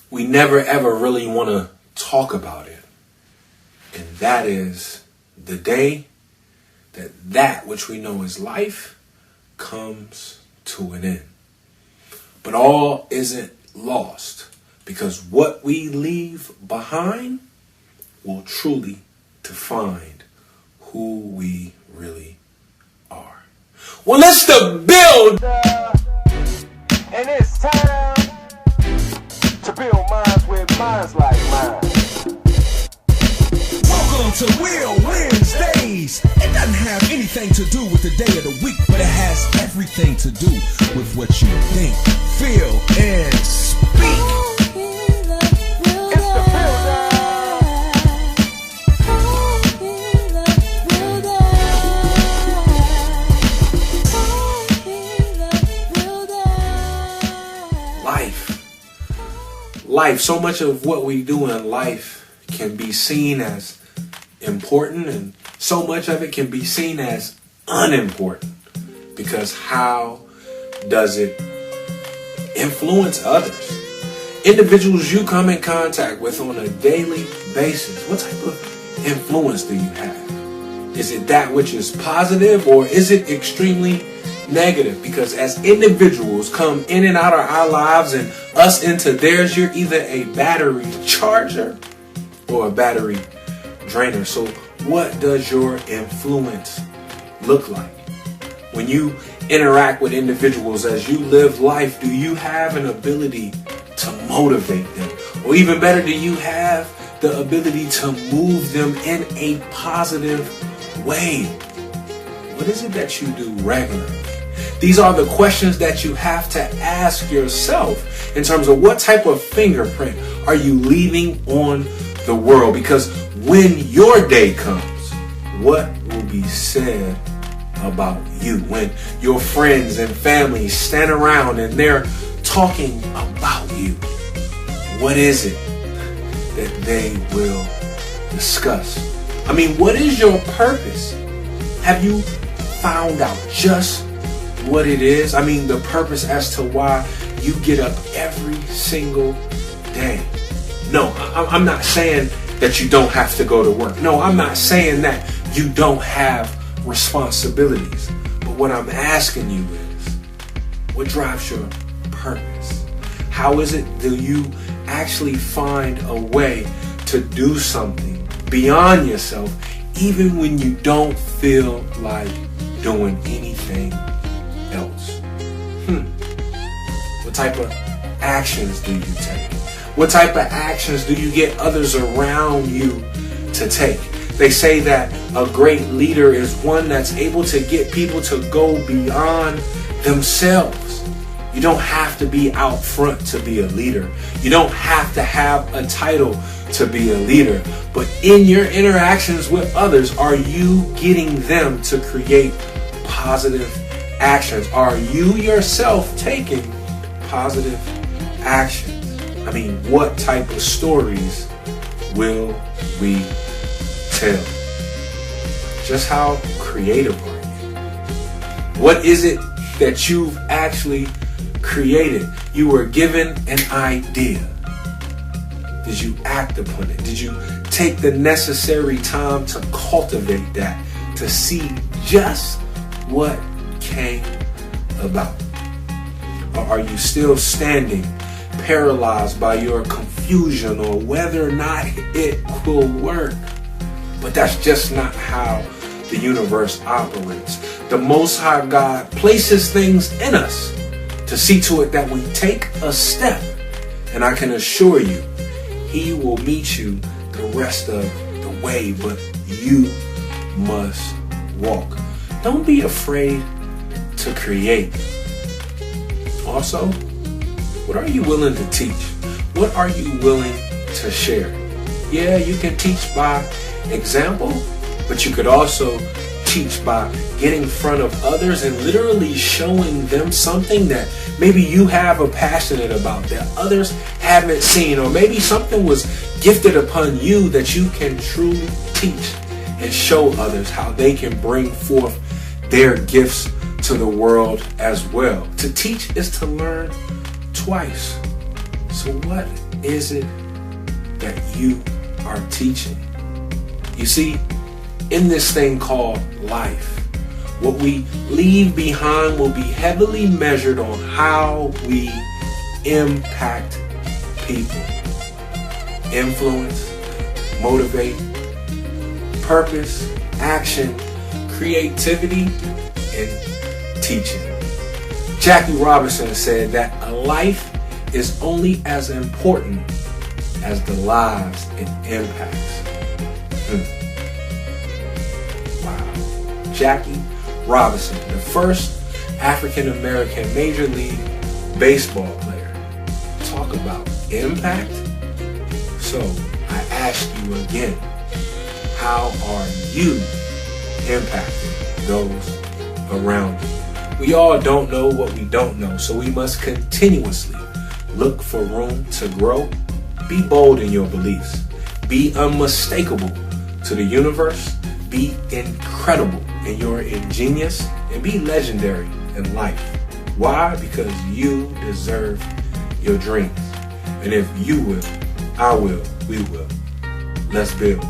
we never ever really want to talk about it. And that is the day that which we know as life comes to an end. But all isn't lost, because what we leave behind will truly define who we really are. Well, it's the build! And it's time to build minds with minds like mine. Welcome to W.I.L.L Wednesdays. It doesn't have anything to do with the day of the week, but it has everything to do with what you think, feel, and speak. It's the builder. Life, so much of what we do in life can be seen as important, and so much of it can be seen as unimportant, because how does it influence others? Individuals you come in contact with on a daily basis, what type of influence do you have? Is it that which is positive, or is it extremely negative? Because as individuals come in and out of our lives and us into theirs, you're either a battery charger or a battery drainer. So what does your influence look like? When you interact with individuals as you live life, do you have an ability to motivate them? Or even better, do you have the ability to move them in a positive way? What is it that you do regularly? These are the questions that you have to ask yourself in terms of what type of fingerprint are you leaving on the world? Because when your day comes, what will be said about you? When your friends and family stand around and they're talking about you, what is it that they will discuss? I mean, what is your purpose? Have you found out just what it is? I mean, the purpose as to why you get up every single day. No, I'm not saying that you don't have to go to work. No, I'm not saying that you don't have responsibilities. But what I'm asking you is, what drives your purpose? How is it do you actually find a way to do something beyond yourself, even when you don't feel like doing anything else? What type of actions do you take? What type of actions do you get others around you to take? They say that a great leader is one that's able to get people to go beyond themselves. You don't have to be out front to be a leader. You don't have to have a title to be a leader. But in your interactions with others, are you getting them to create positive actions? Are you yourself taking positive actions? I mean, what type of stories will we tell? Just how creative are you? What is it that you've actually created? You were given an idea. Did you act upon it? Did you take the necessary time to cultivate that, to see just what came about? Or are you still standing paralyzed by your confusion or whether or not it will work? But that's just not how the universe operates. The Most High God places things in us to see to it that we take a step. And I can assure you, He will meet you the rest of the way, but you must walk. Don't be afraid to create. Also, what are you willing to teach? What are you willing to share? Yeah, you can teach by example, but you could also teach by getting in front of others and literally showing them something that maybe you have a passionate about that others haven't seen, or maybe something was gifted upon you that you can truly teach and show others how they can bring forth their gifts to the world as well. To teach is to learn twice. So what is it that you are teaching? You see, in this thing called life, what we leave behind will be heavily measured on how we impact people. Influence, motivate, purpose, action, creativity, and teaching. Jackie Robinson said that a life is only as important as the lives it impacts. Wow. Jackie Robinson, the first African American Major League Baseball player. Talk about impact. So I ask you again, how are you impacting those around you? We all don't know what we don't know, so we must continuously look for room to grow. Be bold in your beliefs. Be unmistakable to the universe. Be incredible in your ingenious, and be legendary in life. Why? Because you deserve your dreams. And if you will, I will, we will. Let's build.